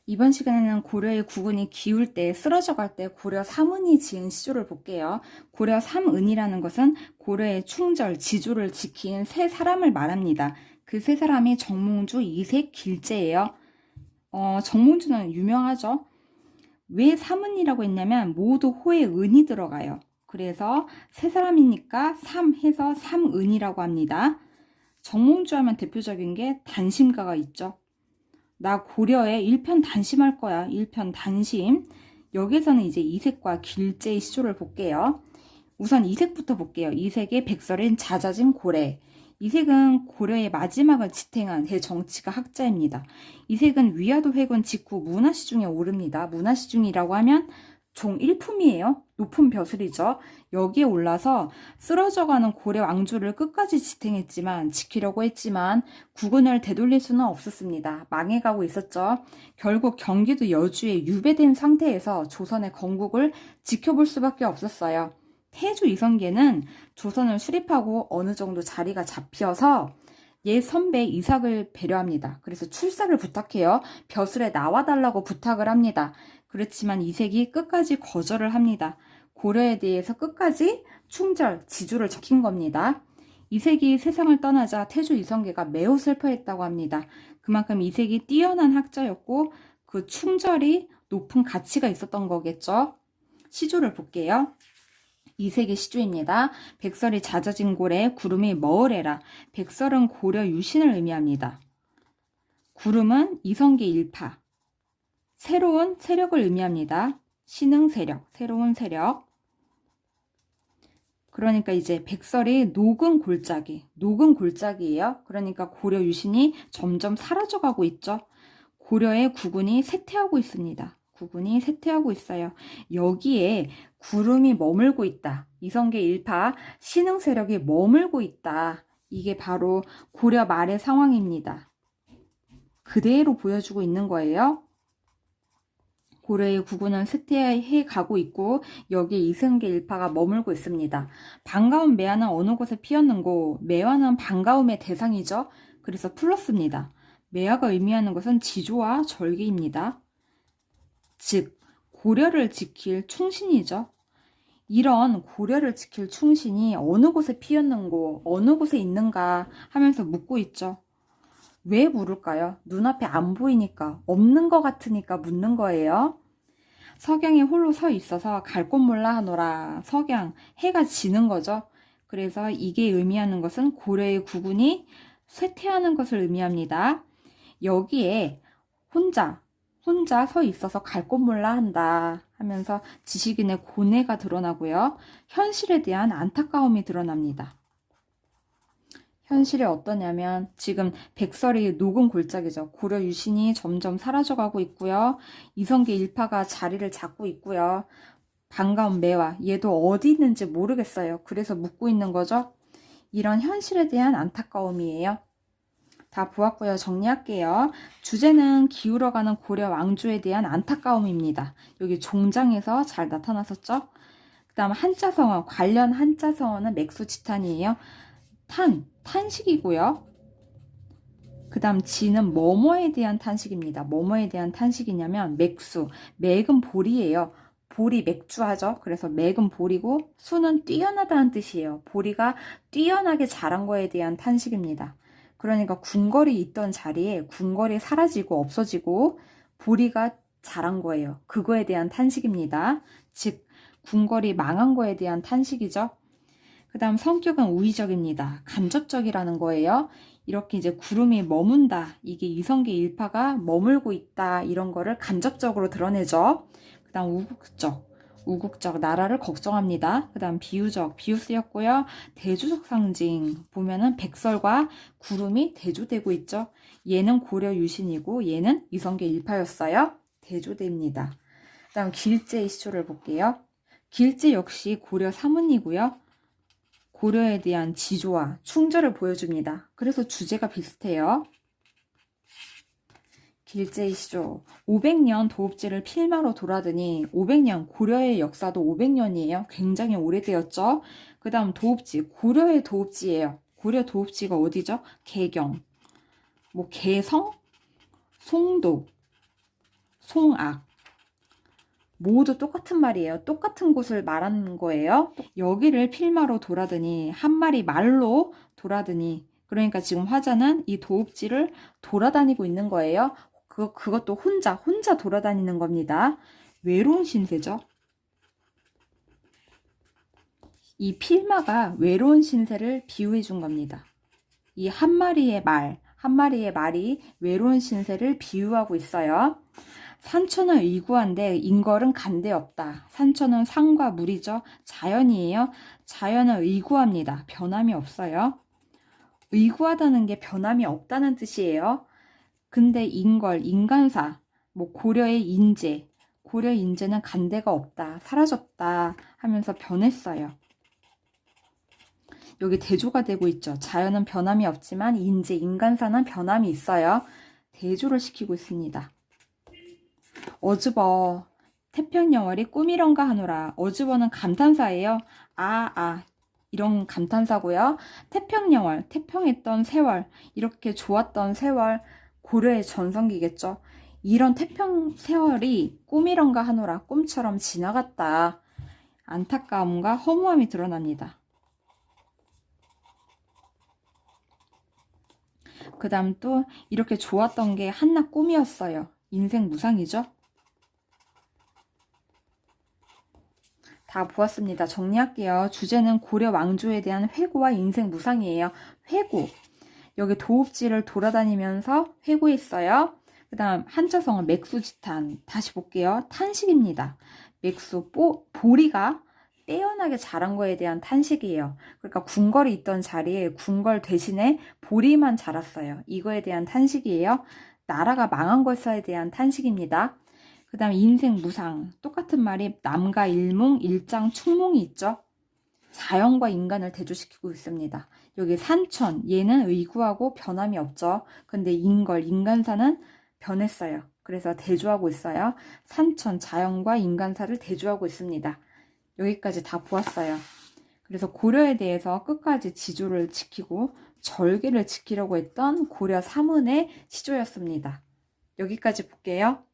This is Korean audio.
이번 시간에는 고려의 국운이 기울 때 쓰러져 갈 때 고려 삼은이 지은 시조를 볼게요. 고려 삼은이라는 것은 고려의 충절, 지조를 지킨 세 사람을 말합니다. 그 세 사람이 정몽주, 이색, 길재예요. 정몽주는 유명하죠. 왜 삼은이라고 했냐면 모두 호에 은이 들어가요. 그래서 세 사람이니까 삼 해서 삼은이라고 합니다. 정몽주 하면 대표적인 게 단심가가 있죠. 나 고려에 일편단심할 거야. 일편단심. 여기서는 이제 이색과 길재의 시조를 볼게요. 우선 이색부터 볼게요. 이색의 백설인 잦아진 고래. 이색은 고려의 마지막을 지탱한 대정치가 학자입니다. 이색은 위화도 회군 직후 문화시중에 오릅니다. 문화시중이라고 하면 종 1품이에요. 높은 벼슬이죠. 여기에 올라서 쓰러져가는 고려 왕조를 끝까지 지탱했지만 지키려고 했지만 국운을 되돌릴 수는 없었습니다. 망해가고 있었죠. 결국 경기도 여주에 유배된 상태에서 조선의 건국을 지켜볼 수밖에 없었어요. 태조 이성계는 조선을 수립하고 어느 정도 자리가 잡혀서 옛 선배 이삭을 배려합니다. 그래서 출사를 부탁해요. 벼슬에 나와달라고 부탁을 합니다. 그렇지만 이색이 끝까지 거절을 합니다. 고려에 대해서 끝까지 충절, 지조를 지킨 겁니다. 이색이 세상을 떠나자 태조 이성계가 매우 슬퍼했다고 합니다. 그만큼 이색이 뛰어난 학자였고 그 충절이 높은 가치가 있었던 거겠죠. 시조를 볼게요. 이색의 시조입니다. 백설이 잦아진 고래, 구름이 머으래라. 백설은 고려 유신을 의미합니다. 구름은 이성계 일파. 새로운 세력을 의미합니다. 신흥 세력, 새로운 세력. 그러니까 이제 백설이 녹은 골짜기예요. 그러니까 고려 유신이 점점 사라져가고 있죠. 고려의 국운이 쇠퇴하고 있습니다. 국운이 쇠퇴하고 있어요. 여기에 구름이 머물고 있다. 이성계 일파 신흥 세력이 머물고 있다. 이게 바로 고려 말의 상황입니다. 그대로 보여주고 있는 거예요. 고려의 국운은 쇠퇴해 가고 있고 여기에 이성계 일파가 머물고 있습니다. 반가운 매화는 어느 곳에 피었는고 매화는 반가움의 대상이죠. 그래서 플러스입니다. 매화가 의미하는 것은 지조와 절기입니다. 즉 고려를 지킬 충신이죠. 이런 고려를 지킬 충신이 어느 곳에 피었는고 어느 곳에 있는가 하면서 묻고 있죠. 왜 물을까요? 눈앞에 안 보이니까, 없는 것 같으니까 묻는 거예요. 석양이 홀로 서 있어서 갈 곳 몰라 하노라. 석양, 해가 지는 거죠. 그래서 이게 의미하는 것은 고려의 국운이 쇠퇴하는 것을 의미합니다. 여기에 혼자 서 있어서 갈 곳 몰라 한다 하면서 지식인의 고뇌가 드러나고요. 현실에 대한 안타까움이 드러납니다. 현실이 어떠냐면 지금 백설이 녹은 골짜기죠. 고려 유신이 점점 사라져가고 있고요. 이성계 일파가 자리를 잡고 있고요. 반가운 매화, 얘도 어디 있는지 모르겠어요. 그래서 묻고 있는 거죠. 이런 현실에 대한 안타까움이에요. 다 보았고요. 정리할게요. 주제는 기울어가는 고려 왕조에 대한 안타까움입니다. 여기 종장에서 잘 나타났었죠. 그 다음 한자성어, 관련 한자성어는 맥수지탄이에요. 탄식이고요. 그 다음 지는 뭐뭐에 대한 탄식입니다. 뭐뭐에 대한 탄식이냐면 맥수, 맥은 보리예요. 보리 맥주 하죠. 그래서 맥은 보리고 수는 뛰어나다는 뜻이에요. 보리가 뛰어나게 자란 거에 대한 탄식입니다. 그러니까 궁궐이 있던 자리에 궁궐이 사라지고 없어지고 보리가 자란 거예요. 그거에 대한 탄식입니다. 즉 궁궐이 망한 거에 대한 탄식이죠. 그 다음 성격은 우의적입니다. 간접적이라는 거예요. 이렇게 이제 구름이 머문다. 이게 이성계 일파가 머물고 있다. 이런 거를 간접적으로 드러내죠. 그 다음 우국적, 나라를 걱정합니다. 그 다음 비유적, 비유 쓰였고요. 대조적 상징 보면은 백설과 구름이 대조되고 있죠. 얘는 고려 유신이고 얘는 이성계 일파였어요. 대조됩니다. 그 다음 길재의 시조를 볼게요. 길재 역시 고려 사문이고요. 고려에 대한 지조와 충절을 보여줍니다. 그래서 주제가 비슷해요. 길재의 시조. 500년 도읍지를 필마로 돌아드니 500년, 고려의 역사도 500년이에요. 굉장히 오래되었죠. 그 다음 도읍지, 고려의 도읍지예요. 고려 도읍지가 어디죠? 개경, 개성, 송도, 송악. 모두 똑같은 말이에요. 똑같은 곳을 말하는 거예요. 여기를 필마로 돌아드니, 한 마리 말로 돌아드니, 그러니까 지금 화자는 이 도읍지를 돌아다니고 있는 거예요. 그것도 혼자 돌아다니는 겁니다. 외로운 신세죠. 이 필마가 외로운 신세를 비유해 준 겁니다. 이 한 마리의 말이 외로운 신세를 비유하고 있어요. 산천은 의구한데 인걸은 간대 없다. 산천은 산과 물이죠. 자연이에요. 자연은 의구합니다. 변함이 없어요. 의구하다는 게 변함이 없다는 뜻이에요. 근데 인걸, 인간사, 뭐 고려의 인재, 고려 인재는 간대가 없다, 사라졌다 하면서 변했어요. 여기 대조가 되고 있죠. 자연은 변함이 없지만 인재, 인간사는 변함이 있어요. 대조를 시키고 있습니다. 어즈버, 태평영월이 꿈이런가 하노라. 어즈버는 감탄사예요. 이런 감탄사고요. 태평영월, 태평했던 세월, 이렇게 좋았던 세월, 고려의 전성기겠죠. 이런 태평 세월이 꿈이런가 하노라. 꿈처럼 지나갔다. 안타까움과 허무함이 드러납니다. 그 다음 또 이렇게 좋았던 게 한낱 꿈이었어요. 인생 무상이죠. 다 보았습니다. 정리할게요. 주제는 고려 왕조에 대한 회고와 인생 무상이에요. 회고. 여기 도읍지를 돌아다니면서 회고했어요. 그 다음 한자성은 맥수지탄. 다시 볼게요. 탄식입니다. 맥수, 보리가 빼어나게 자란 거에 대한 탄식이에요. 그러니까 궁궐이 있던 자리에 궁궐 대신에 보리만 자랐어요. 이거에 대한 탄식이에요. 나라가 망한 것에 대한 탄식입니다. 그 다음 인생 무상. 똑같은 말이 남가 일몽, 일장, 충몽이 있죠. 자연과 인간을 대조시키고 있습니다. 여기 산천, 얘는 의구하고 변함이 없죠. 근데 인걸, 인간사는 변했어요. 그래서 대조하고 있어요. 산천, 자연과 인간사를 대조하고 있습니다. 여기까지 다 보았어요. 그래서 고려에 대해서 끝까지 지조를 지키고 절개를 지키려고 했던 고려 삼은의 시조였습니다. 여기까지 볼게요.